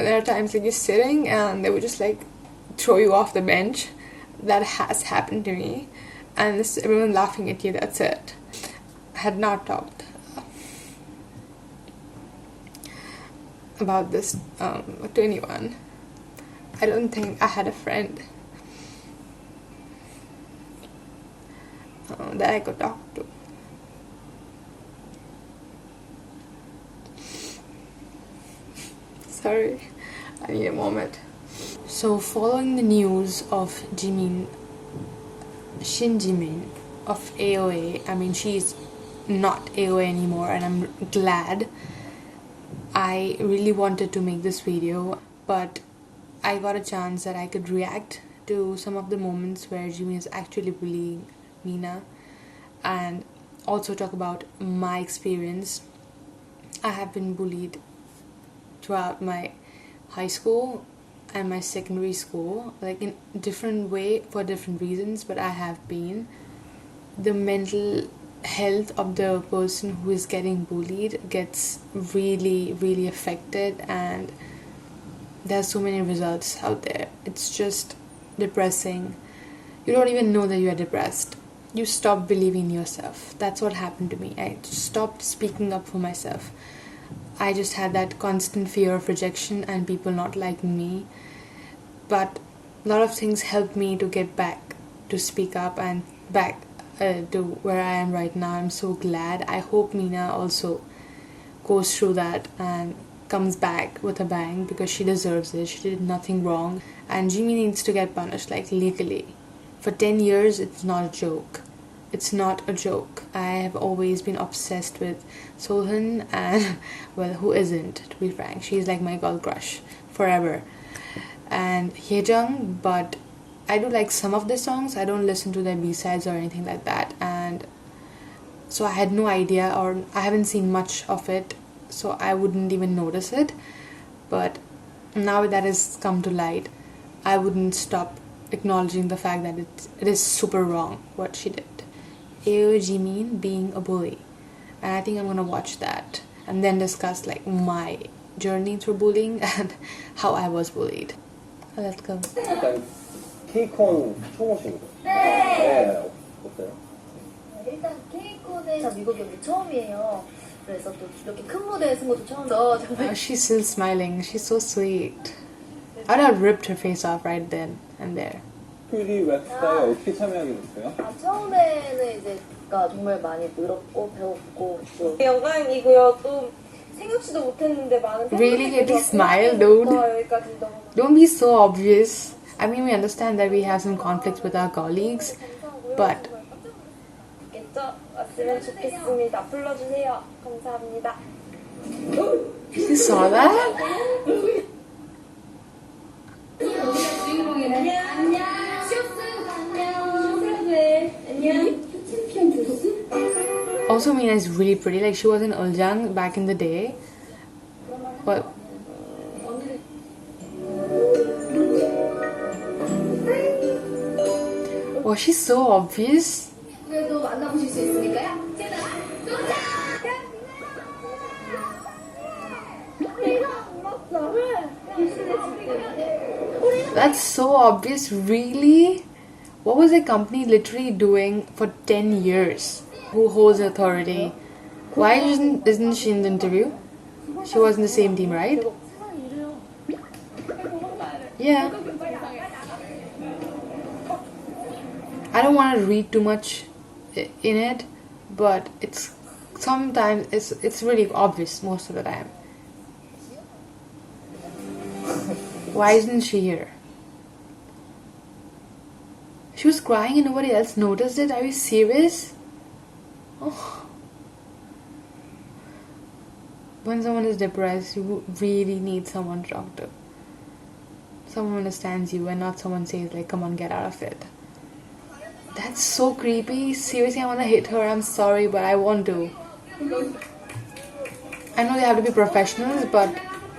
there are times like you're sitting and they would just like throw you off the bench. That has happened to me, and everyone laughing at you. That's it. I had not talked about this to anyone. I don't think I had a friend that I could talk to. Sorry, I need a moment. So, following the news of Jimin, Jimin of AOA, I mean, she's not AOA anymore, and I'm glad. I really wanted to make this video, but I got a chance that I could react to some of the moments where Jimin is actually bullying Mina, and also talk about my experience. I have been bullied throughout my high school and my secondary school, like in different way for different reasons, but I have been. The mental health of the person who is getting bullied gets really affected, and there's so many results out there. It's just depressing. You don't even know that you are depressed. You stop believing in yourself. That's what happened to me. I stopped speaking up for myself. I just had that constant fear of rejection and people not liking me. But a lot of things helped me to get back to speak up and back to where I am right now. I'm so glad. I hope Mina also goes through that and comes back with a bang, because she deserves it. She did nothing wrong, and Jimmy needs to get punished, like legally. For 10 years, it's not a joke. It's not a joke. I have always been obsessed with Sohan, and well, who isn't, to be frank? She's like my girl crush forever. And Hyejung, but I do like some of the songs. I don't listen to their B-sides or anything like that, and so I had no idea, or I haven't seen much of it, so I wouldn't even notice it. But now that has come to light, I wouldn't stop acknowledging the fact that it is super wrong what she did. Jimin being a bully, and I think I'm gonna watch that and then discuss like my journey through bullying and how I was bullied. Let's go. 일단 K-콘 처음 오신 거죠? 네. 어때요? 일단 K-콘에서 미국 여기 처음이에요. 그래서 또 이렇게 큰 무대에 쓴 것도 처음이죠. 정말. Oh, she's still smiling. She's so sweet. I'd have ripped her face off right then and there. 퓨리 웹스타에 어떻게 참여하게 됐어요? 처음에는 이제 정말 많이 늘었고 배웠고 또 영광이고요. 또 생각지도 못했는데 많은 Really? Get a smile, dude. Don't be so obvious. I mean, we understand that we have some conflicts with our colleagues, but 왔으면 좋겠습니다. 불러주세요. 감사합니다. you saw that? Also, Mina is really pretty. Like, she was in Uljang back in the day. But was she so obvious? That's so obvious, really? What was the company literally doing for 10 years? Who holds authority? Why isn't she in the interview? She was in the same team, right? Yeah. I don't want to read too much in it, but sometimes it's really obvious most of the time. Why isn't she here? She was crying and nobody else noticed it. Are you serious? Oh. When someone is depressed, you really need someone to talk to. Someone who understands you and not someone says like, come on, get out of it. That's so creepy. Seriously, I want to hit her. I'm sorry, but I want to. I know they have to be professionals, but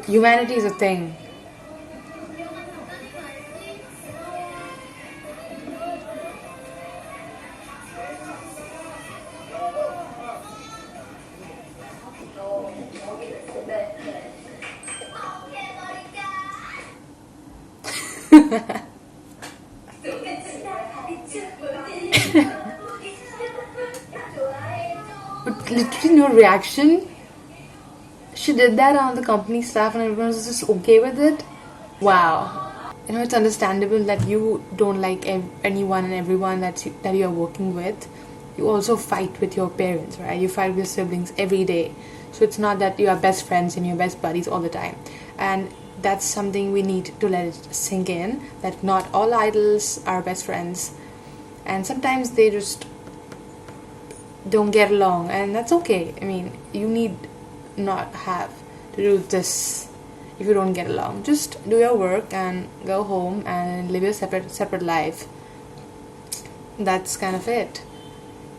humanity is a thing. But literally no reaction. She did that on the company staff and everyone was just okay with it. Wow. You know, it's understandable that you don't like anyone and everyone that you're working with. You also fight with your parents, right? You fight with your siblings every day. So it's not that you are best friends and you're best buddies all the time. And that's something we need to let it sink in, that not all idols are best friends. And sometimes they just don't get along, and that's okay. I mean, you need not have to do this if you don't get along. Just do your work and go home and live your separate life. That's kind of it.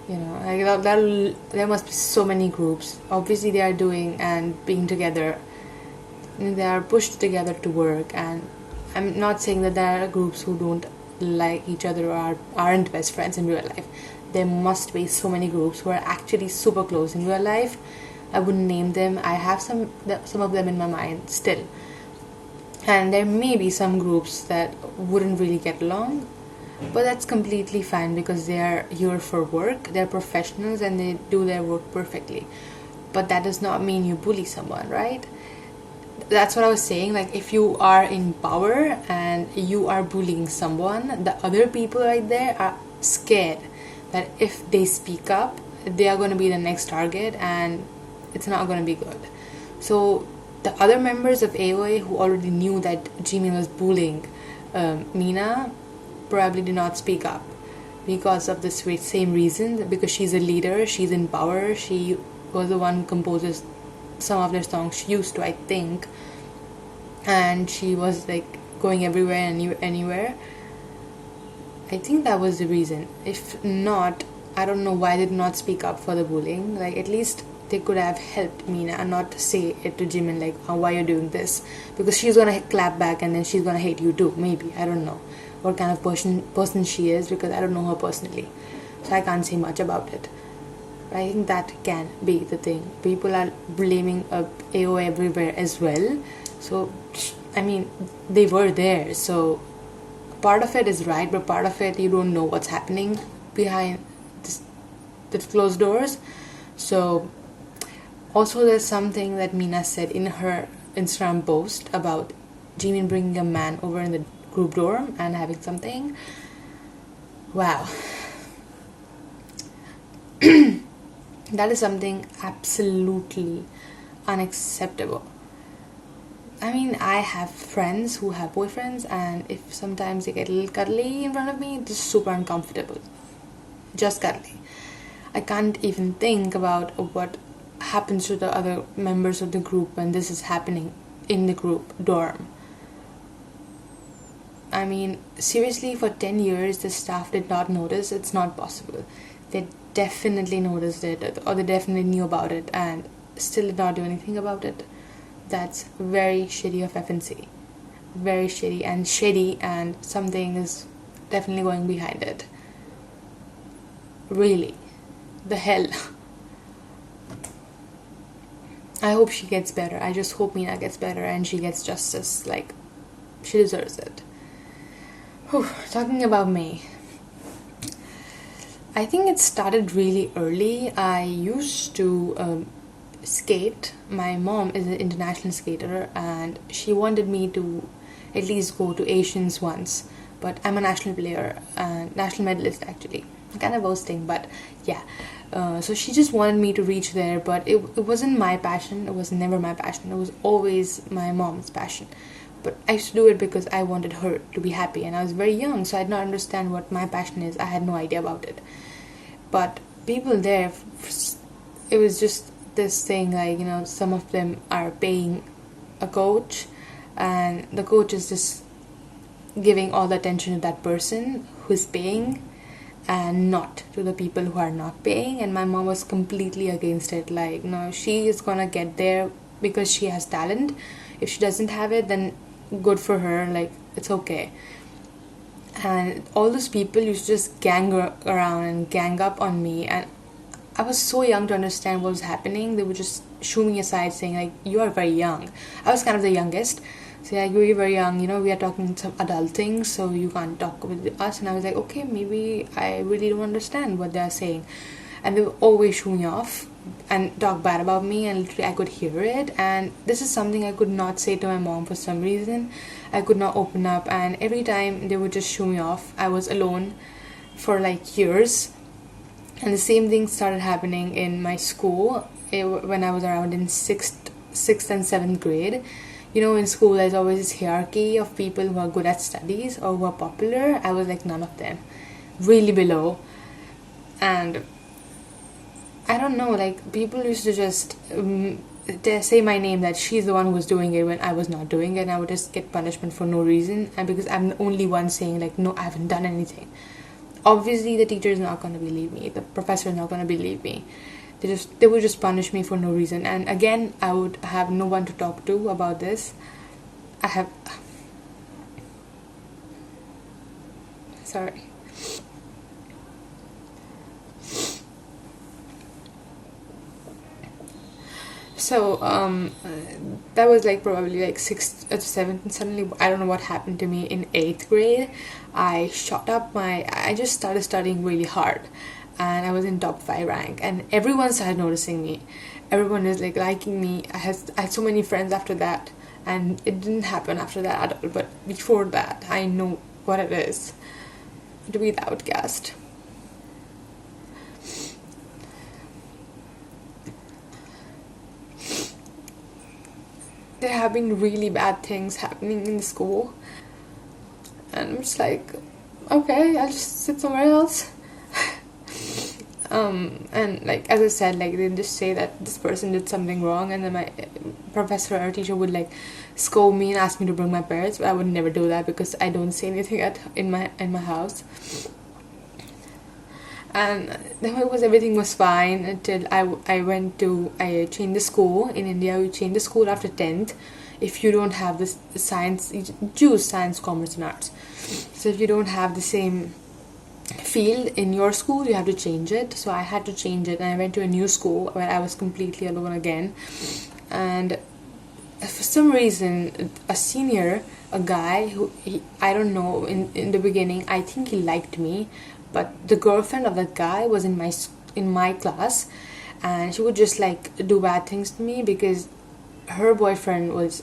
You know, like there must be so many groups. Obviously, they are doing and being together. They are pushed together to work, and I'm not saying that there are groups who don't like each other or aren't best friends in real life. There must be so many groups who are actually super close in real life. I wouldn't name them. I have some of them in my mind still. And there may be some groups that wouldn't really get along, but that's completely fine because they are here for work. They're professionals and they do their work perfectly. But that does not mean you bully someone, right? That's what I was saying. Like, if you are in power and you are bullying someone, the other people right there are scared that if they speak up, they are going to be the next target and it's not going to be good. So the other members of AOA who already knew that Jimin was bullying Mina probably did not speak up because of this same reason, because she's a leader, she's in power, she was the one who composes some of their songs. She used to, I think, and she was like going everywhere and anywhere. I think that was the reason. If not, I don't know why they did not speak up for the bullying. Like, at least they could have helped Mina and not say it to Jimin like, oh, why you're doing this, because she's gonna clap back and then she's gonna hate you too. Maybe, I don't know what kind of person she is, because I don't know her personally, so I can't say much about it. But I think that can be the thing. People are blaming AO everywhere as well. So I mean, they were there, so part of it is right, but part of it you don't know what's happening behind the closed doors. So also there's something that Mina said in her Instagram post about Jimin bringing a man over in the group dorm and having something. Wow. That is something absolutely unacceptable. I mean, I have friends who have boyfriends, and if sometimes they get a little cuddly in front of me, it's super uncomfortable. Just cuddly. I can't even think about what happens to the other members of the group when this is happening in the group dorm. I mean, seriously, for 10 years the staff did not notice. It's not possible. They definitely noticed it, or they definitely knew about it and still did not do anything about it. That's very shitty of FNC. Very shitty, and something is definitely going behind it. Really. The hell. I hope she gets better. I just hope Mina gets better and she gets justice. Like, she deserves it. Whew, talking about me. I think it started really early. I used to skate. My mom is an international skater and she wanted me to at least go to Asians once. But I'm a national player, national medalist actually. Kind of boasting, but yeah. So she just wanted me to reach there, but it wasn't my passion. It was never my passion. It was always my mom's passion. But I used to do it because I wanted her to be happy, and I was very young, so I did not understand what my passion is. I had no idea about it. But people there, it was just this thing, like, you know, some of them are paying a coach, and the coach is just giving all the attention to that person who's paying and not to the people who are not paying. And my mom was completely against it. Like, no, she is gonna get there because she has talent. If she doesn't have it, then good for her, like, it's okay. And all those people used to just gang around and gang up on me, and I was so young to understand what was happening. They would just shoo me aside saying, like, you are very young. I was kind of the youngest, say like, we're very young, you know, we are talking some adult things, so you can't talk with us. And I was like, okay, maybe I really don't understand what they're saying. And they would always shoo me off and talk bad about me, and literally I could hear it. And this is something I could not say to my mom for some reason. I could not open up, and every time they would just shoo me off. I was alone for like years. And the same thing started happening in my school when I was around in 6th and 7th grade. You know, in school there's always this hierarchy of people who are good at studies or who are popular. I was like none of them, really below. And I don't know, like, people used to just say my name, that she's the one who was doing it when I was not doing it, and I would just get punishment for no reason, and because I'm the only one saying like, no, I haven't done anything. Obviously the teacher is not going to believe me, the professor is not going to believe me. They would just punish me for no reason. And again, I would have no one to talk to about this. Sorry. So that was like probably like 6th or 7th, and suddenly I don't know what happened to me in 8th grade. I just started studying really hard, and I was in top 5 rank, and everyone started noticing me. Everyone is like liking me. I had so many friends after that, and it didn't happen after that at all, but before that I know what it is to be the outcast. There have been really bad things happening in the school, and I'm just like, okay, I'll just sit somewhere else. And like, as I said, like, they just say that this person did something wrong, and then my professor or teacher would like scold me and ask me to bring my parents, but I would never do that because I don't say anything in my house. And then everything was fine until I changed the school. In India, you change the school after 10th. If you don't have this science, you choose science, commerce and arts. So if you don't have the same field in your school, you have to change it. So I had to change it, and I went to a new school where I was completely alone again. And for some reason, a senior, a guy who, I don't know, in the beginning I think he liked me, but the girlfriend of that guy was in my class, and she would just like do bad things to me because her boyfriend was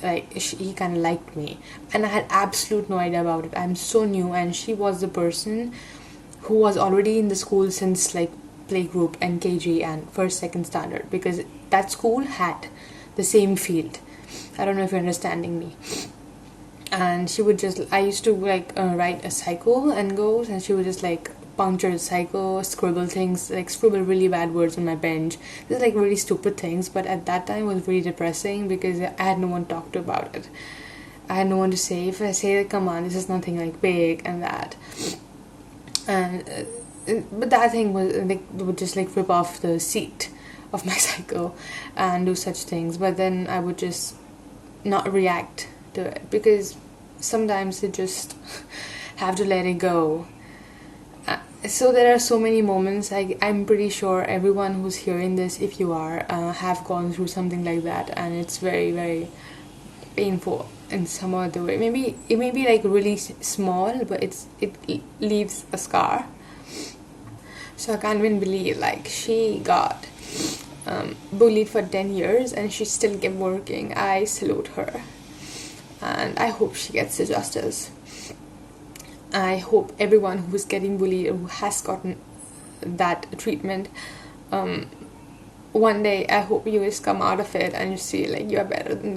like, he kind of liked me, and I had absolute no idea about it. I'm so new, and she was the person who was already in the school since like playgroup and KG and first second standard, because that school had the same field. I don't know if you're understanding me. And she would just, I used to like ride a cycle and go, and she would just like puncture the cycle, scribble things, like scribble really bad words on my bench. This is like really stupid things, but at that time it was really depressing because I had no one to talk to about it. I had no one to say. If I say like, come on, this is nothing like big and that. And but that thing was like, would just like rip off the seat of my cycle and do such things. But then I would just not react to it, because sometimes you just have to let it go. So there are so many moments. I'm pretty sure everyone who's hearing this, if you are, have gone through something like that, and it's very, very painful in some other way. Maybe it may be like really small, but it leaves a scar. So I can't even believe, like, she got bullied for 10 years and she still kept working. I salute her, and I hope she gets the justice. I hope everyone who's getting bullied or who has gotten that treatment, one day I hope you just come out of it and you see like you are better than them.